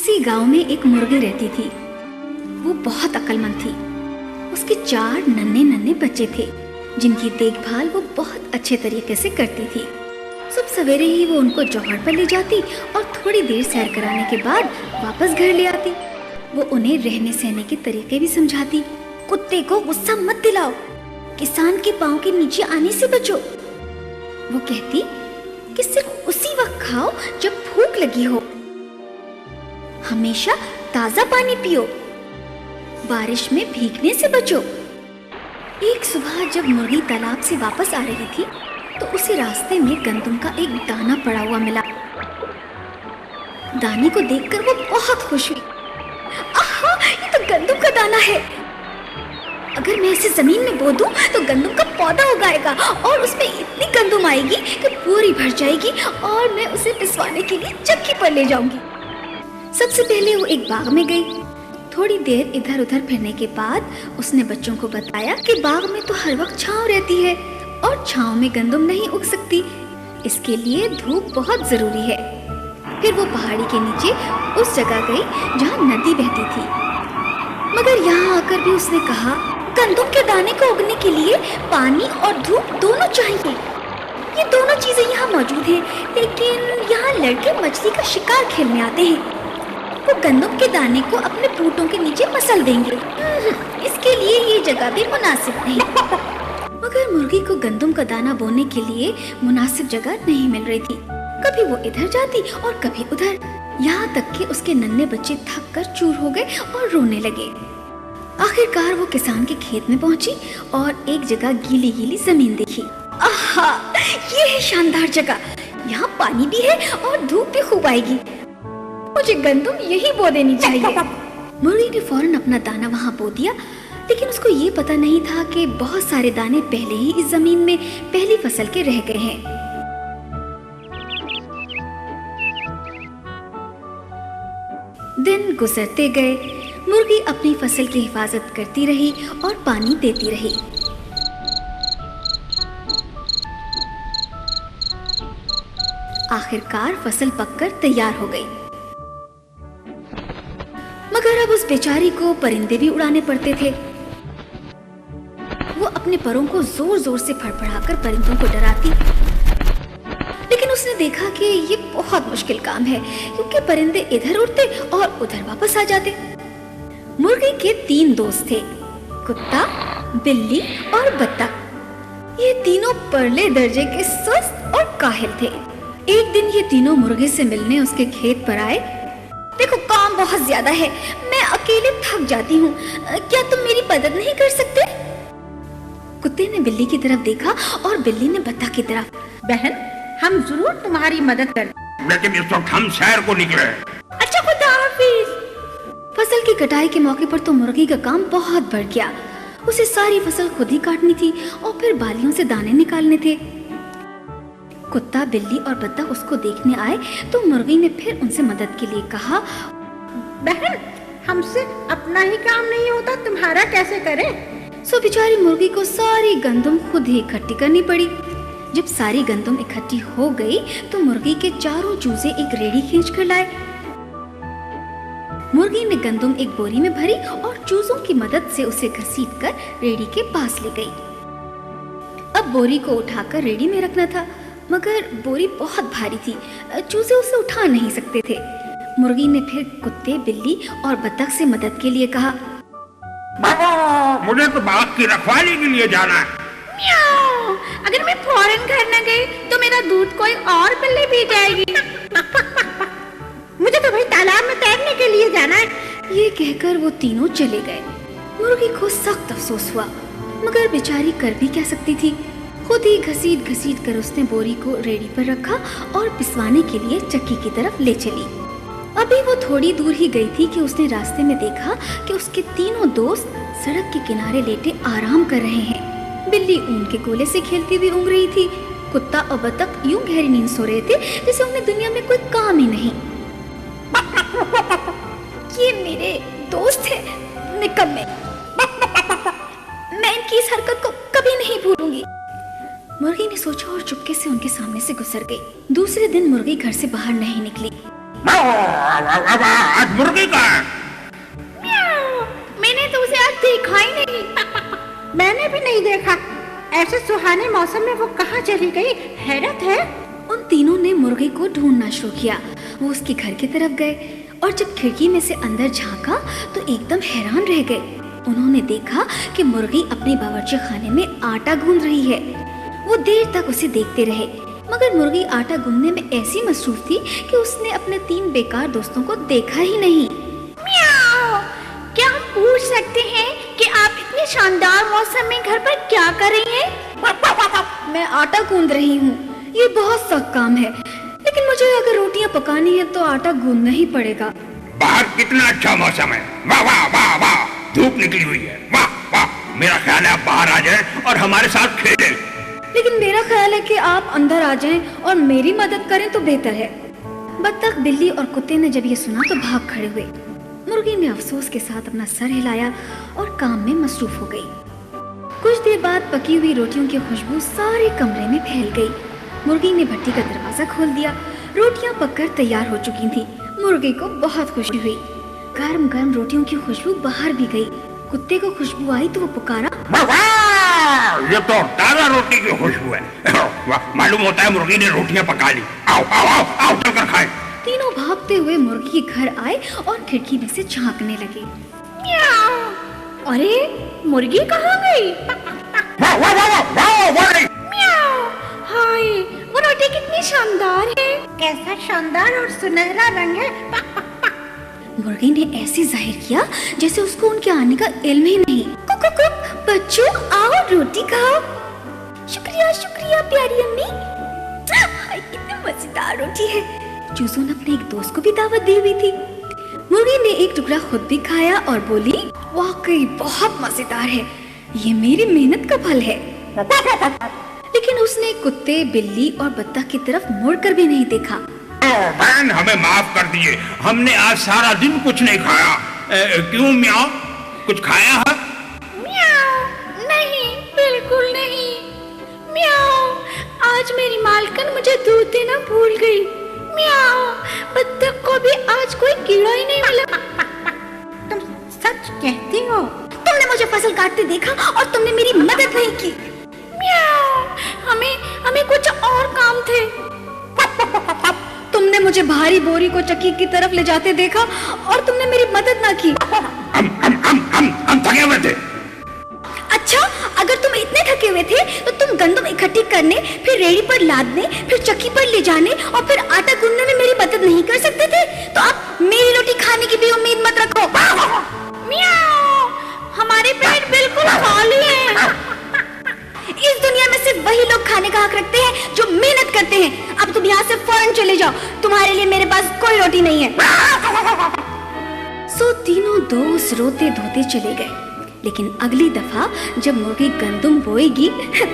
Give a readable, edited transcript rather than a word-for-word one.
किसी गांव में एक मुर्गी रहती थी। वो बहुत अक्लमंद थी। उसके 4 नन्हे नन्हे बच्चे थे जिनकी देखभाल वो बहुत अच्छे तरीके से करती थी। सुबह सवेरे ही वो उनको चौहड़ पर ले जाती और थोड़ी देर सैर कराने के बाद वापस घर ले आती। वो उन्हें रहने सहने के तरीके भी समझाती। कुत्ते को गुस्सा मत दिलाओ, किसान के पाँव के नीचे आने से बचो। वो कहती कि सिर्फ उसी वक्त खाओ जब भूख लगी हो। हमेशा ताजा पानी पियो, बारिश में भीगने से बचो। एक सुबह जब मुर्गी तालाब से वापस आ रही थी तो उसे रास्ते में गंदम का एक दाना पड़ा हुआ मिला। दाने को देखकर वो बहुत खुश हुई। आहा, ये तो गंदम का दाना है। अगर मैं इसे जमीन में बो दूं तो गंदम का पौधा उगाएगा और उसमें इतनी गंदम आएगी कि पूरी भर जाएगी और मैं उसे पिसवाने के लिए चक्की पर ले जाऊंगी। सबसे पहले वो एक बाग में गई। थोड़ी देर इधर उधर फिरने के बाद उसने बच्चों को बताया कि बाग में तो हर वक्त छांव रहती है और छांव में गंदम नहीं उग सकती, इसके लिए धूप बहुत जरूरी है। फिर वो पहाड़ी के नीचे उस जगह गई जहाँ नदी बहती थी। मगर यहाँ आकर भी उसने कहा, गंदम के दाने को उगने के लिए पानी और धूप दोनों चाहिए। ये दोनों चीजें यहाँ मौजूद हैं, लेकिन यहाँ लड़के मछली का शिकार खेलने आते हैं। वो गंदम के दाने को अपने पूंछों के नीचे मसल देंगे। इसके लिए ये जगह भी मुनासिब नहीं। मगर मुर्गी को गंदम का दाना बोने के लिए मुनासिब जगह नहीं मिल रही थी। कभी वो इधर जाती और कभी उधर, यहाँ तक कि उसके नन्हे बच्चे थक कर चूर हो गए और रोने लगे। आखिरकार वो किसान के खेत में पहुंची और एक जगह गीली गीली जमीन देखी। आहा, ये है शानदार जगह। यहाँ पानी भी है और धूप भी खूब आएगी। मुझे गंदम यही बो देनी चाहिए। मुर्गी ने फौरन अपना दाना वहाँ बो दिया, लेकिन उसको ये पता नहीं था कि बहुत सारे दाने पहले ही इस जमीन में पहली फसल के रह गए हैं। दिन गुजरते गए। मुर्गी अपनी फसल की हिफाजत करती रही और पानी देती रही। आखिरकार फसल पककर तैयार हो गई। मगर अब उस बेचारी को परिंदे भी उड़ाने पड़ते थे। वो अपने परों को जोर जोर से फड़फड़ाकर परिंदों को डराती, लेकिन उसने देखा कि ये बहुत मुश्किल काम है क्योंकि परिंदे इधर उड़ते और उधर वापस आ जाते। मुर्गी के 3 दोस्त थे, कुत्ता, बिल्ली और बत्तख। ये तीनों परले दर्जे के सुस्त और काहिल थे। एक दिन ये तीनों मुर्गे से मिलने उसके खेत पर आए। देखो, काम बहुत ज्यादा है, मैं अकेले थक जाती हूँ, क्या तुम मेरी मदद नहीं कर सकते? कुत्ते ने बिल्ली की तरफ देखा और बिल्ली ने बत्तख की तरफ। बहन, हम जरूर तुम्हारी मदद कर, लेकिन इस वक्त हम शहर को निकले। अच्छा, खुदा हाफिज। फसल की कटाई के मौके पर तो मुर्गी का काम बहुत बढ़ गया। उसे सारी फसल खुद ही काटनी थी और फिर बालियों से दाने निकालने थे। कुत्ता, बिल्ली और बत्तख उसको देखने आए तो मुर्गी ने फिर उनसे मदद के लिए कहा, बहन, हमसे अपना ही काम नहीं होता, तुम्हारा कैसे करें? सो बेचारी मुर्गी को सारी गंदम खुद ही इकट्ठी करनी पड़ी। जब सारी गंदम इकट्ठी हो गई तो मुर्गी के चारों चूजे एक रेडी खींच कर लाए। मुर्गी ने गंदम एक बोरी में भरी और चूजों की मदद से उसे घसीटकर रेडी के पास ले गई। अब बोरी को उठाकर रेडी में रखना था, मगर बोरी बहुत भारी थी, चूजे उसे उठा नहीं सकते थे। मुर्गी ने फिर कुत्ते, बिल्ली और बत्तख से मदद के लिए कहा, मुझे तो बाग की रखवाली के लिए जाना है। म्याऊ, अगर मैं फौरन घर न गई तो मेरा दूध कोई और बिल्ली पी जाएगी। मुझे तो भाई तालाब में तैरने के लिए जाना है। ये कहकर वो तीनों चले गए। मुर्गी को सख्त अफसोस हुआ, मगर बेचारी कर भी क्या सकती थी। खुद ही घसीट घसीट कर उसने बोरी को रेडी पर रखा और पिसवाने के लिए चक्की की तरफ ले चली। अभी वो थोड़ी दूर ही गई थी कि उसने रास्ते में देखा कि उसके तीनों दोस्त सड़क के किनारे लेटे आराम कर रहे हैं। बिल्ली ऊन के गोले से खेलती हुई ऊँघ रही थी। कुत्ता और बत्तख यूं गहरी नींद सो रहे थे जैसे उन्हें दुनिया में कोई काम ही नहीं। ये मेरे दोस्त हैं, निकम्मे। मैं इनकी इस हरकत को कभी नहीं भूलूंगी। मुर्गी ने सोचा और चुपके से उनके सामने से गुजर गई। दूसरे दिन मुर्गी घर से बाहर नहीं निकली। आज मुर्गी का है। मैंने तो उसे आज देखा ही नहीं। मैंने भी नहीं देखा। ऐसे सुहाने मौसम में वो कहाँ चली गई, हैरत है। उन तीनों ने मुर्गी को ढूंढना शुरू किया। वो उसके घर की तरफ गए और जब खिड़की में से अंदर झांका तो एकदम हैरान रह गए। उन्होंने देखा कि मुर्गी अपने बावर्ची खाने में आटा गूंद रही है। वो देर तक उसे देखते रहे, मगर मुर्गी आटा गूंदने में ऐसी मसरूफ थी कि उसने अपने 3 बेकार दोस्तों को देखा ही नहीं। म्याऊ! क्या हम पूछ सकते हैं कि आप इतने शानदार मौसम में घर पर क्या कर रही हैं? मैं आटा गूंद रही हूँ। ये बहुत सख्त काम है, लेकिन मुझे अगर रोटियाँ पकानी है तो आटा गूंदना ही पड़ेगा। बाहर कितना अच्छा मौसम है। वाह वाह वाह वाह, धूप निकली हुई है। वाह वाह, मेरा ख्याल है आप बाहर आ जाएं और हमारे साथ खेलें। लेकिन मेरा ख्याल है कि आप अंदर आ जाएं और मेरी मदद करें तो बेहतर है। बत्तख, बिल्ली और कुत्ते ने जब ये सुना तो भाग खड़े हुए। मुर्गी ने अफसोस के साथ अपना सर हिलाया और काम में मसरूफ हो गई। कुछ देर बाद पकी हुई रोटियों की खुशबू सारे कमरे में फैल गई। मुर्गी ने भट्टी का दरवाजा खोल दिया। रोटियां पककर तैयार हो चुकी थीं। मुर्गी को बहुत खुशी हुई। गर्म गर्म रोटियों की खुशबू बाहर भी गई। कुत्ते को खुशबू आई तो वो पुकारा, वाह, ये तो ताजा रोटी की खुशबू है। वाह, मालूम होता है मुर्गी ने रोटियां पका ली। आओ आओ आओ आओ, चलकर खाएं। तीनों भागते हुए मुर्गी के घर आए और खिड़की में से झांकने लगे। म्याऊ! अरे मुर्गी कहाँ गई? वाह वाह वाह वाह वाह, म्याऊ! हाय, वो रोटी कितनी शानदार है। कैसा शानदार और सुनहरा रंग है। मुर्गी ने ऐसे जाहिर किया जैसे उसको उनके आने का इल्म ही नहीं। कुक कुक कुक, बच्चों आओ रोटी खाओ। शुक्रिया शुक्रिया प्यारी अम्मी। हाय, कितनी मजेदार रोटी है। चूसू ने अपने एक दोस्त को भी दावत दी हुई थी। मुर्गी ने एक टुकड़ा खुद भी खाया और बोली, वाकई बहुत मजेदार है, ये मेरी मेहनत का फल है। लेकिन उसने कुत्ते, बिल्ली और बत्तख की तरफ मुड़कर भी नहीं देखा। बहन, हमें माफ कर दीजिए, हमने आज सारा दिन कुछ नहीं खाया। क्यों म्याऊ, कुछ खाया है? म्याऊ, नहीं, बिल्कुल नहीं। म्याऊ, आज मेरी मालकिन मुझे दूध देना भूल गई। म्याऊ, बत्तख को भी आज कोई कीड़ा ही नहीं मिला। तुम सच कहती हो? तुमने मुझे फसल काटते देखा और तुमने मेरी मदद नहीं की। म्याऊ, हमें कुछ और काम थे। तुमने मुझे भारी बोरी को चक्की की तरफ ले जाते देखा और तुमने मेरी मदद ना की। हम थके हुए थे। अच्छा, अगर तुम इतने थके हुए थे तो तुम गंदम इकट्ठी करने, फिर रेड़ी पर लादने, फिर चक्की पर ले जाने और फिर आटा गूंदने में मेरी मदद नहीं कर सकते थे? तो आप मेरी रोटी खाने की भी उम्मीद मत रखो। म्याऊ, हमारे पेट बिल्कुल खाली हैं। इस दुनिया में सिर्फ वही लोग खाने का हक रखते हैं जो मेहनत करते हैं। अब तुम यहाँ से फौरन चले जाओ, तुम्हारे लिए मेरे पास कोई रोटी नहीं है। सो तीनों दोस्त रोते धोते चले गए। लेकिन अगली दफा जब मुर्गी गंदम बोएगी